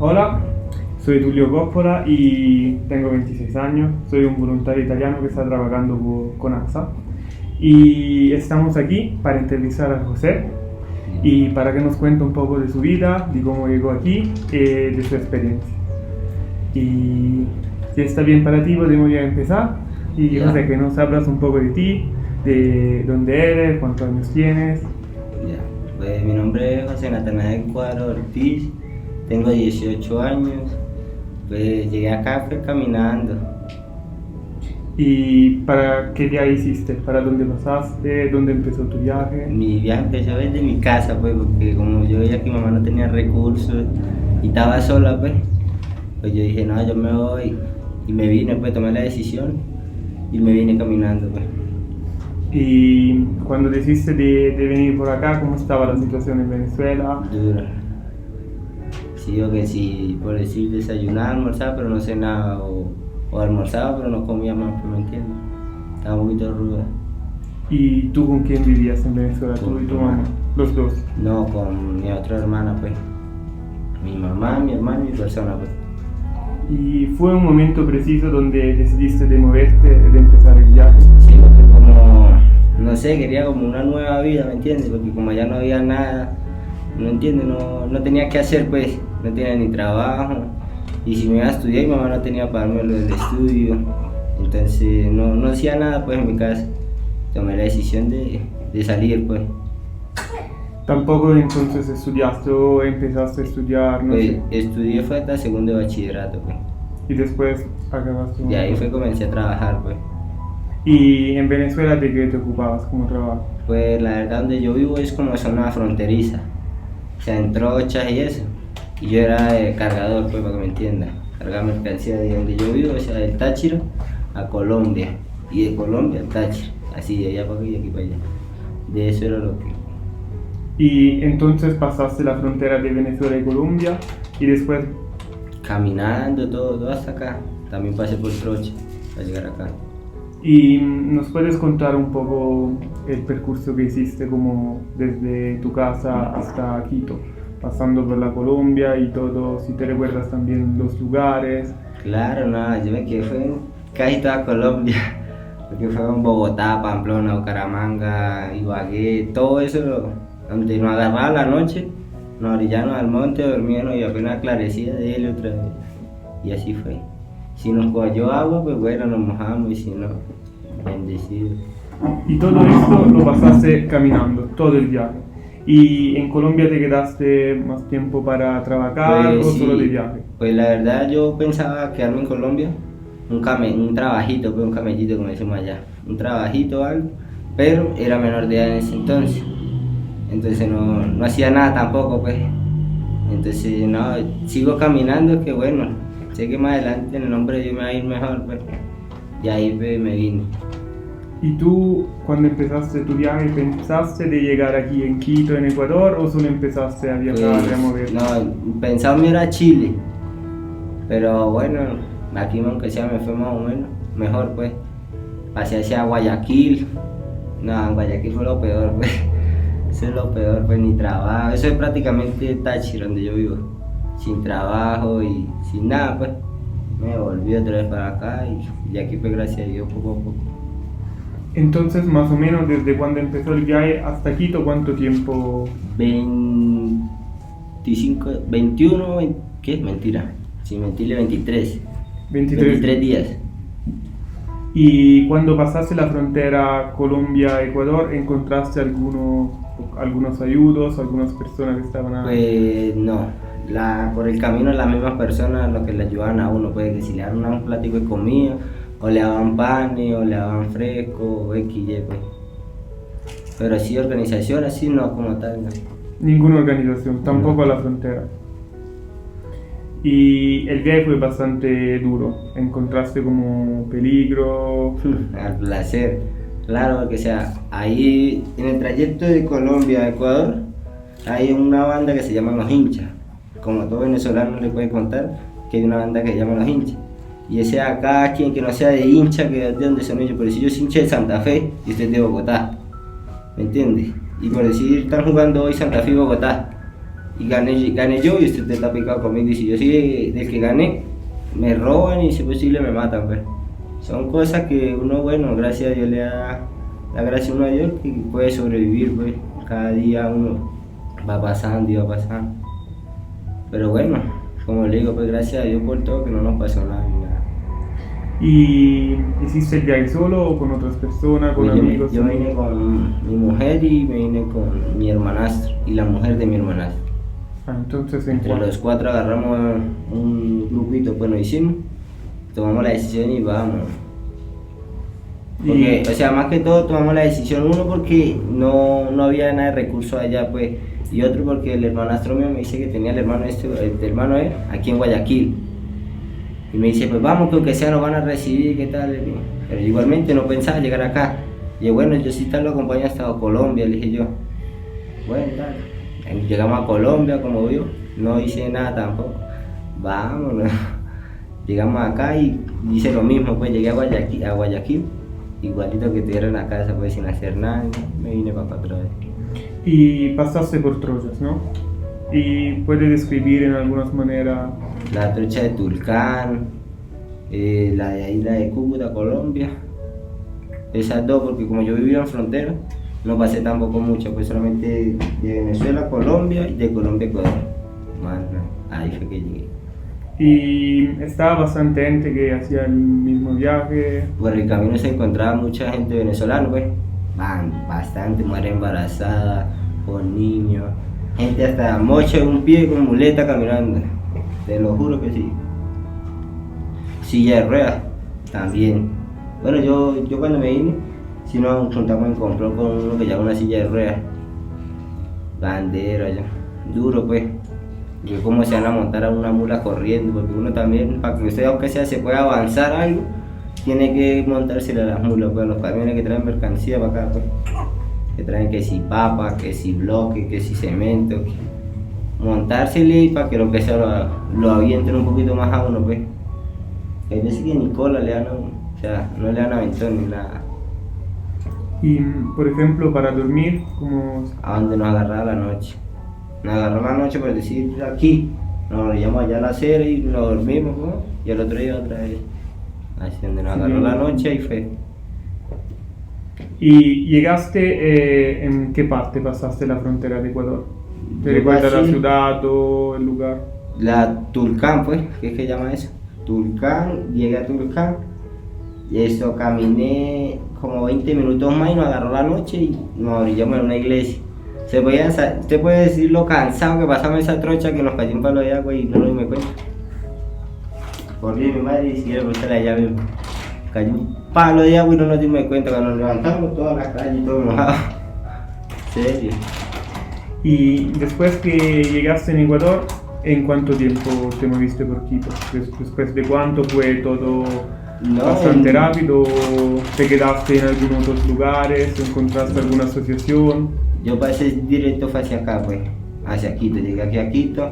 Hola, soy Tulio Coppola y tengo 26 años. Soy un voluntario italiano que está trabajando con AXA. Y estamos aquí para entrevistar a José y para que nos cuente un poco de su vida, de cómo llegó aquí y de su experiencia. Y si está bien para ti, podemos ya empezar. Y José, que nos hablas un poco de ti, de dónde eres, cuántos años tienes. Pues mi nombre es José Natanael Cuadro Ortiz, tengo 18 años, pues llegué acá pues caminando. ¿Y para qué día hiciste? ¿Para dónde pasaste? ¿Dónde empezó tu viaje? Mi viaje empezó desde mi casa, pues, porque como yo veía que mi mamá no tenía recursos y estaba sola, pues yo dije, no, yo me voy. Y me vine, pues tomé la decisión y me vine caminando, pues. Y cuando decidiste de venir por acá, ¿cómo estaba la situación en Venezuela? Dura. Sí, o que sí, por decir desayunaba, almorzaba, pero no cenaba, o almorzaba, pero no comía más, pues, ¿me entiendes? Estaba un poquito ruda. ¿Y tú con quién vivías en Venezuela? ¿Tú y tu mamá? Los dos. No, con mi otra hermana, pues. Mi mamá, mi hermano y mi persona, pues. ¿Y fue un momento preciso donde decidiste de moverte, de empezar el viaje? Sí, porque como, no sé, quería como una nueva vida, ¿me entiendes? Porque como allá no había nada, ¿no entiendes? No tenía que hacer, pues, no tenía ni trabajo. Y si me iba a estudiar, mi mamá no tenía para darme lo del estudio. Entonces, no hacía nada, pues, en mi casa. Tomé la decisión de salir, pues. ¿Tampoco entonces estudiaste o empezaste a estudiar? No Pues, sé. estudié fue hasta segundo de bachillerato, pues. Y después acabaste. Y ahí comencé a trabajar, pues. ¿Y en Venezuela de qué te ocupabas como trabajo? Pues la verdad donde yo vivo es como zona fronteriza, o sea, en trochas y eso. Y yo era cargador, pues para que me entiendan, cargaba mercancía de donde yo vivo, o sea, del Táchira a Colombia, y de Colombia al Táchira, así de allá para acá y de aquí para allá. De eso era lo que... Y entonces pasaste la frontera de Venezuela y Colombia y después... Caminando todo hasta acá, también pasé por trocha para llegar acá. ¿Y nos puedes contar un poco el percurso que hiciste como desde tu casa hasta Quito, pasando por la Colombia y todo, si te recuerdas también los lugares? Claro, no, yo me quedé fue en casi toda Colombia, porque fue en Bogotá, Pamplona, Bucaramanga, Ibagué, todo eso, donde nos agarraba la noche, nos orillamos al monte, dormíamos y apenas aclarecía de él otra vez, y así fue. Si nos cogió agua, pues bueno, nos mojamos, y si no, bendecido. Y todo esto lo pasaste caminando, todo el viaje. ¿Y en Colombia te quedaste más tiempo para trabajar Pues o sí, solo de viaje? pues la verdad yo pensaba quedarme en Colombia, un trabajito, pues un camellito como decimos allá, un trabajito o algo, pero era menor de edad en ese entonces no hacía nada tampoco, pues. Entonces no, sigo caminando, que bueno, sé que más adelante en el nombre de Dios me va a ir mejor, pues. Y ahí pues, me vine. ¿Y tú cuando empezaste tu viaje pensaste de llegar aquí en Quito, en Ecuador, o solo empezaste a viajar, Pues, a moverte? no, pensaba me ir a Chile, pero bueno, aquí aunque sea me fue más o menos mejor, pues. Pasé hacia Guayaquil, no, en Guayaquil fue lo peor, pues. Eso es lo peor, pues ni trabajo, eso es prácticamente Táchira donde yo vivo, sin trabajo y sin nada, pues. Me volví otra vez para acá y aquí pues gracias a Dios poco a poco. Entonces, más o menos, desde cuando empezó el viaje hasta Quito, ¿cuánto tiempo? 25, 21, ¿qué? Mentira, sin mentirle 23. 23 días. Y cuando pasaste la frontera Colombia-Ecuador, ¿encontraste algunos ayudos, algunas personas que estaban ahí? Pues no, por el camino las mismas personas lo que le ayudaban a uno, pues que si le daban un platico de comida, o le daban panes, o le daban fresco, o X, Y, pues. Pero así organización, así no, como tal, no. Ninguna organización, tampoco a la frontera. Y el viaje fue bastante duro, ¿encontraste como peligro? Al placer, claro, porque o sea, ahí en el trayecto de Colombia a Ecuador hay una banda que se llama Los Hinchas, como todo venezolano le puede contar que hay una banda que se llama Los Hinchas, y ese acá, quien que no sea de hincha, que es de donde son ellos, por decir yo soy hincha de Santa Fe y usted es de Bogotá, ¿me entiendes? Y por decir están jugando hoy Santa Fe y Bogotá, y gané yo y usted está picado conmigo. Y si yo soy del que gané, me roban y si es posible me matan, pues. Son cosas que uno, bueno, gracias a Dios le da la gracia uno a Dios que puede sobrevivir, pues. Cada día uno va pasando y va pasando. Pero bueno, como le digo, pues gracias a Dios por todo, que no nos pasó nada ni nada. ¿Y hiciste el viaje solo o con otras personas, con Pues amigos? yo vine con mi mujer y me vine con mi hermanastro y la mujer de mi hermanastro. Ah, entonces, Entre los 4 agarramos un grupito, pues nos hicimos, tomamos la decisión y vamos. Porque, o sea, más que todo tomamos la decisión, uno porque no había nada de recursos allá, pues, y otro porque el hermanastro mío me dice que tenía el hermano él, aquí en Guayaquil. Y me dice, pues vamos, que aunque sea nos van a recibir, ¿qué tal? Pero igualmente no pensaba llegar acá. Y yo, bueno, yo sí tal lo acompaño hasta Colombia, le dije yo. Bueno, tal. Llegamos a Colombia, como vio, no hice nada tampoco. Vámonos. Llegamos acá y hice lo mismo, pues llegué a Guayaquil, igualito que estuviera en la casa, pues sin hacer nada, me vine para acá otra vez. Y pasaste por Troyas, ¿no? ¿Y puedes describir en alguna manera? La trocha de Tulcán, la de ahí, la de Cúcuta, Colombia. Esas dos, porque como yo vivía en frontera, no pasé tampoco mucho, pues solamente de Venezuela a Colombia y de Colombia a Ecuador. Más nada, ahí fue que llegué. Y estaba bastante gente que hacía el mismo viaje. Por el camino se encontraba mucha gente venezolana, pues. Bastante, mujeres embarazadas, con niños, gente hasta mocha en un pie con muleta caminando. Te lo juro que sí. Silla de ruedas, también. Bueno, yo cuando me vine, si nos juntamos en comprar con uno que llama una silla de ruedas. Bandera, ya. Duro, pues. Que cómo se van a montar a una mula corriendo, porque uno también, para que usted aunque sea se pueda avanzar algo, tiene que montársela a las mulas, pues los camiones que traen mercancía para acá, pues, que traen que si papa, que si bloque, que si cemento, montársele para que lo que sea lo avienten un poquito más a uno, pues. Que hay veces que ni cola le dan a uno, o sea, no le dan aventón ni nada. Y, por ejemplo, para dormir, como... A donde nos agarraba la noche. Nos agarró la noche por decir aquí, nos llevamos allá a la acera y nos dormimos, ¿no? Y el otro día otra vez. Así donde nos agarró la noche y fue. ¿Y llegaste en qué parte pasaste la frontera de Ecuador? ¿Te Yo recuerdas la pasé- ciudad o el lugar? La Tulcán, pues, ¿qué es que llama eso? Tulcán, llegué a Tulcán y eso, caminé como 20 minutos más y nos agarró la noche y nos orillamos en una iglesia. Usted puede decir lo cansado que pasamos esa trocha que nos cayó un palo de agua y no nos dimos cuenta. Volví mi madre y si quiere preguntar la llave. Cayó un palo de agua y no nos dimos cuenta. Cuando nos levantamos toda la calle y todo mojado. Serio. Y después que llegaste en Ecuador, ¿en cuánto tiempo te moviste por Quito? ¿Después de cuánto fue todo No, bastante rápido? ¿Te quedaste en algunos otros lugares? ¿Encontraste alguna asociación? Yo pasé directo fue hacia acá, pues, hacia Quito. Llegué aquí a Quito,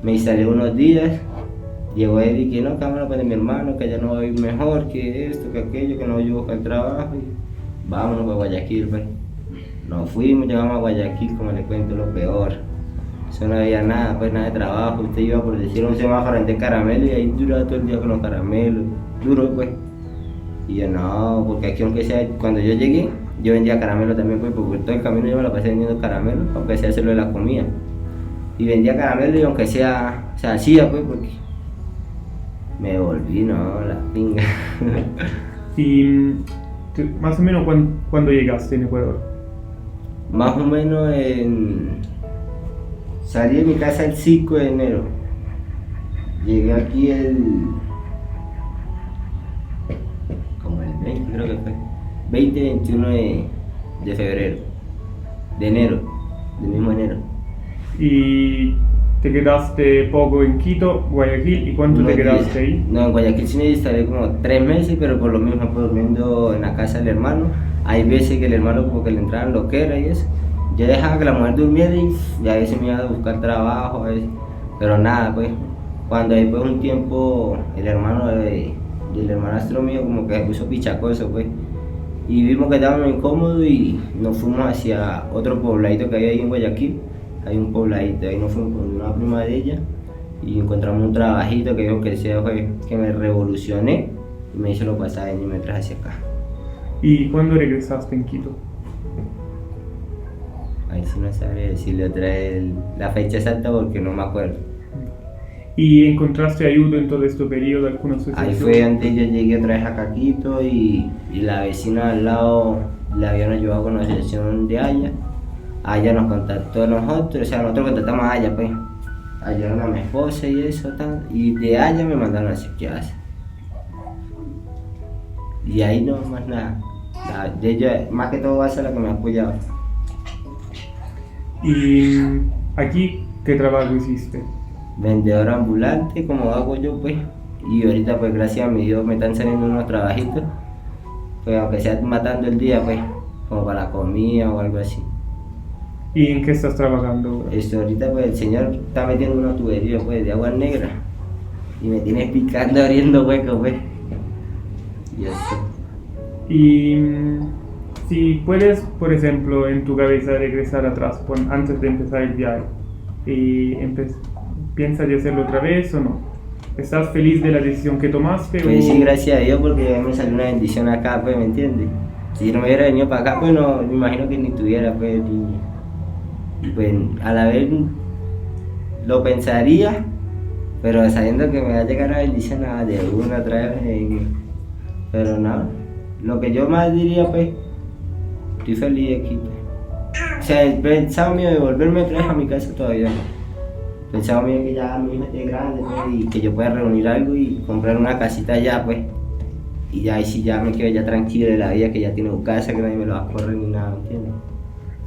me instalé unos días. Llegó él y que no, cámara para mi hermano, que allá no va a ir mejor, que esto, que aquello, que no voy a buscar trabajo. Y vámonos para Guayaquil, pues. Nos fuimos, llegamos a Guayaquil, como le cuento, lo peor. Eso no había nada, pues nada de trabajo. Usted iba por decir un semáforo de caramelo y ahí duraba todo el día con los caramelos. Duro, pues. Y yo no, porque aquí aunque sea, cuando yo llegué, yo vendía caramelo también, pues, porque todo el camino yo me la pasé vendiendo caramelo, aunque sea hacerlo de la comida. Y vendía caramelo y aunque sea, se hacía, pues, porque me volví, no, la pinga. Y más o menos cuando llegaste en Ecuador. Más o menos salí de mi casa el 5 de enero. Llegué aquí como el 20, creo que fue. 20-21 de febrero. De enero. Del mismo enero. Y te quedaste poco en Quito, Guayaquil, ¿y cuánto te Unos quedaste días. ahí? No, en Guayaquil sí me instalé como 3 meses, pero por lo mismo, pues, durmiendo en la casa del hermano. Hay veces que el hermano como que le entraban loquera y eso. Yo dejaba que la mujer durmiera y a veces me iba a buscar trabajo, a veces. Pero nada, pues. Cuando después de un tiempo el hermano del hermanastro mío como que se puso pichacoso, pues. Y vimos que estábamos incómodos y nos fuimos hacia otro pobladito que había ahí en Guayaquil. hay un pobladito, ahí nos fuimos con una prima de ella y encontramos un trabajito que yo que sea fue que me revolucioné y me hizo los pasajes y me traje hacia acá. ¿Y cuándo regresaste en Quito? Ahí sí no sabría decirle otra vez la fecha exacta porque no me acuerdo. ¿Y encontraste ayuda en todo este periodo, alguna asociación? Ahí fue donde yo llegué otra vez a Quito y la vecina al lado le habían ayudado con la asociación de Haya. Haya nos contactó a nosotros, o sea, nosotros contactamos a Haya, pues. Ayudaron a mi esposa y eso, tal. Y de Haya me mandaron a psiquiatra. Y ahí no más nada. De ella, más que todo, va a ser la que me ha apoyado. ¿Y aquí qué trabajo hiciste? Vendedor ambulante, como hago yo, pues. Y ahorita, pues, gracias a mi Dios, me están saliendo unos trabajitos. Pues, aunque sea matando el día, pues, como para la comida o algo así. ¿Y en qué estás trabajando ahora? Ahorita, pues, el señor está metiendo una tubería, pues, de agua negra. Y me tiene picando, abriendo huecos, pues. Y así. Y si puedes, por ejemplo, en tu cabeza regresar atrás, antes de empezar el viaje, y ¿piensas de hacerlo otra vez o no? ¿Estás feliz de la decisión que tomaste? Pues o... sí, gracias a Dios, porque me salió una bendición acá, pues, ¿me entiendes? Si no me hubiera venido para acá, pues, no, me imagino que ni tuviera, pues, y pues, a la vez lo pensaría, pero sabiendo que me va a llegar la bendición de una otra vez, pero nada, lo que yo más diría, pues, estoy feliz aquí, pues. O sea, el pensado mío de volverme otra vez a mi casa todavía no. Pensaba bien que ya mi hija esté grande, pues, y que yo pueda reunir algo y comprar una casita allá, pues. Y ya ahí sí ya me quedo ya tranquilo de la vida, que ya tiene un casa, que nadie me lo va a correr ni nada, ¿entiendes?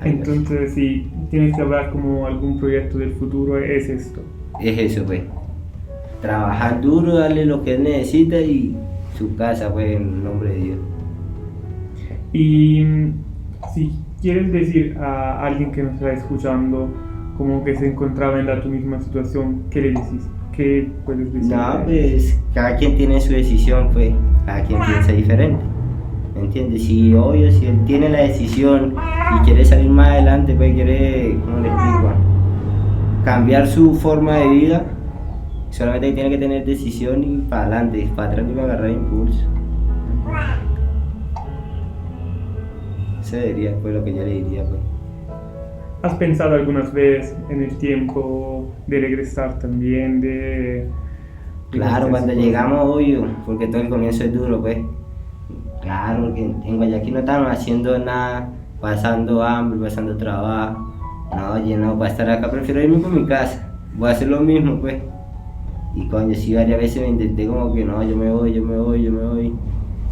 Entonces, si tienes que hablar como algún proyecto del futuro, es esto. Es eso, pues. Trabajar duro, darle lo que él necesita y su casa, pues, en nombre de Dios. Y si quieres decir a alguien que nos está escuchando, como que se encontraba en tu misma situación, ¿qué le decís? ¿Qué puedes decir? No, pues cada quien tiene su decisión, pues cada quien piensa diferente, ¿me entiendes? Si obvio, si él tiene la decisión y quiere salir más adelante, pues quiere, ¿cómo le explico? Cambiar su forma de vida, solamente tiene que tener decisión y para adelante, para atrás y agarrar impulso. Eso sería pues lo que yo le diría, pues. ¿Has pensado algunas veces en el tiempo de regresar también? Claro, cuando llegamos, obvio, porque todo el comienzo es duro, pues. Claro, porque en Guayaquil no estamos haciendo nada, pasando hambre, pasando trabajo. No, oye, no, para estar acá prefiero irme por mi casa. Voy a hacer lo mismo, pues. Y coño, sí, varias veces me intenté como que no, yo me voy.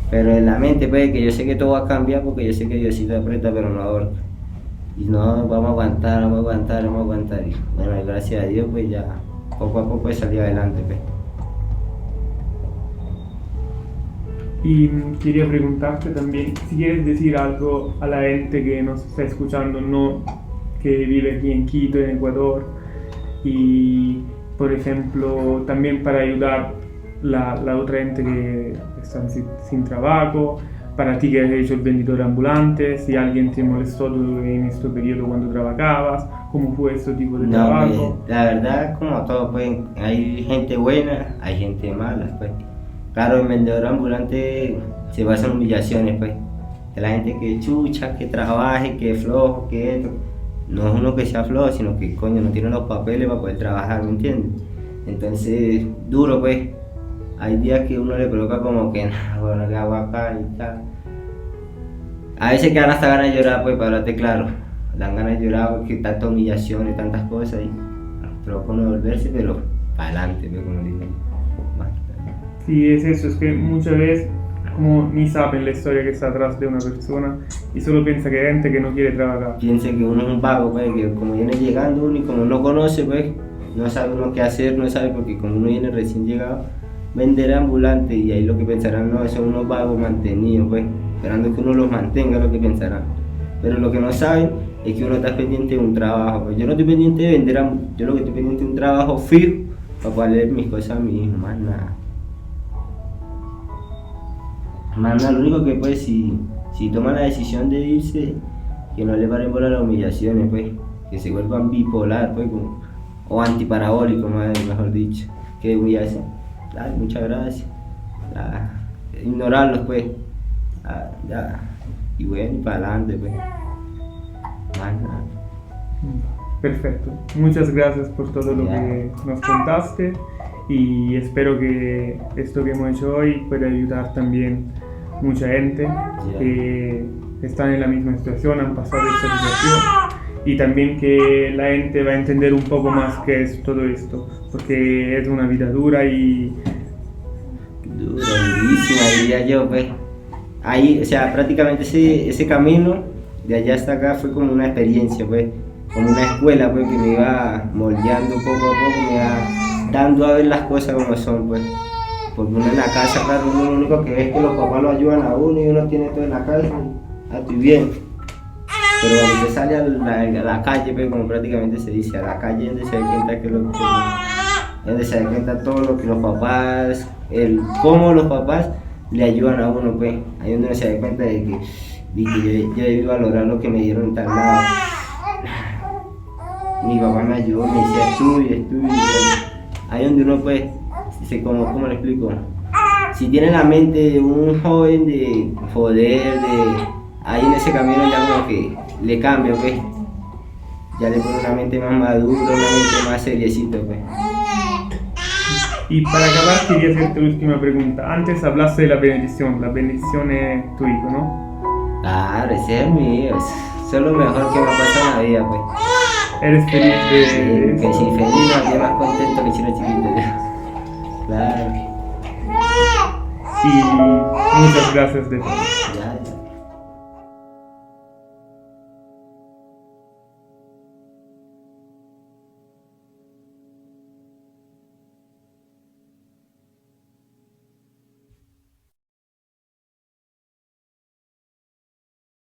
Pero en la mente, pues, que yo sé que todo va a cambiar porque yo sé que Diosito aprieta, pero no ahorca. Y no, vamos a aguantar. Y bueno, gracias a Dios, pues ya poco a poco he salido adelante, pues. Y quería preguntarte también si quieres decir algo a la gente que nos está escuchando, no que vive aquí en Quito, en Ecuador, y por ejemplo también para ayudar la otra gente que está sin trabajo, para ti que has hecho el vendedor ambulante, si alguien te molestó en este periodo cuando trabajabas, ¿cómo fue este tipo de trabajo? Pues, la verdad, como todo, pues hay gente buena, hay gente mala, pues. Claro, el vendedor ambulante se basa en humillaciones, pues. De la gente que chucha, que trabaje, que flojo, que esto. No es uno que sea flojo, sino que coño no tiene los papeles para poder trabajar, ¿me entiendes? Entonces, duro, pues. Hay días que uno le coloca como que, bueno, que hago acá y tal. A veces quedan hasta ganas de llorar, pues, para hablarte claro. Dan ganas de llorar porque tanta humillación y tantas cosas. Pero con devolverse, pero para adelante, pues, como dicen. Sí, es eso, es que muchas veces como ni saben la historia que está atrás de una persona y solo piensa que hay gente que no quiere trabajar. Piensa que uno es un vago, pues, que como viene llegando uno y como no conoce, pues, no sabe uno qué hacer, no sabe porque como uno viene recién llegado, vender ambulante y ahí lo que pensarán, no, son unos vagos mantenidos, pues, esperando que uno los mantenga, lo que pensarán. Pero lo que no saben es que uno está pendiente de un trabajo, pues. Yo no estoy pendiente de vender, yo lo que estoy pendiente de un trabajo fijo para poder leer mis cosas a mi hijo, más nada. Más nada, lo único que pues si toma la decisión de irse, que no le paren bola las humillaciones, pues, que se vuelvan bipolar, pues, o antiparabólico, mejor dicho. ¿Qué voy a hacer? Dale, muchas gracias. Ignorarlos, pues. Ya. Y bueno, y para adelante, pues. Más nada. Perfecto. Muchas gracias por todo lo que nos contaste y espero que esto que hemos hecho hoy pueda ayudar también mucha gente que están en la misma situación, han pasado esta situación y también que la gente va a entender un poco más qué es todo esto, porque es una vida dura y... Durísima, diría yo, pues. Ahí, o sea, prácticamente ese camino de allá hasta acá fue como una experiencia, pues, como una escuela, pues, que me iba moldeando poco a poco, me iba dando a ver las cosas como son, pues. Porque uno en la casa, claro, uno lo único que ve es que los papás lo ayudan a uno y uno tiene todo en la casa y estoy bien. Pero cuando usted sale a la calle, pues, como prácticamente se dice, a la calle donde se da cuenta que donde se da cuenta todo lo que los papás, cómo los papás le ayudan a uno, pues. Ahí donde uno se da cuenta de que yo debí valorar lo que me dieron en tal lado. Mi papá me ayudó, me decía estudia. Ahí donde uno, pues, ¿cómo le explico? Si tiene la mente de un joven de poder, ahí en ese camino ya como que le cambia, pues. Ya le pone una mente más madura, una mente más seriecita, pues. Y para acabar quería hacerte la última pregunta. Antes hablaste de la bendición es tu hijo, ¿no? Claro, ese es mío, eso es lo mejor que me ha pasado en la vida, pues. ¿Eres feliz de sí, que si feliz, no, yo más contento que chino chiquito. Claro. Y muchas gracias de todo. Ya.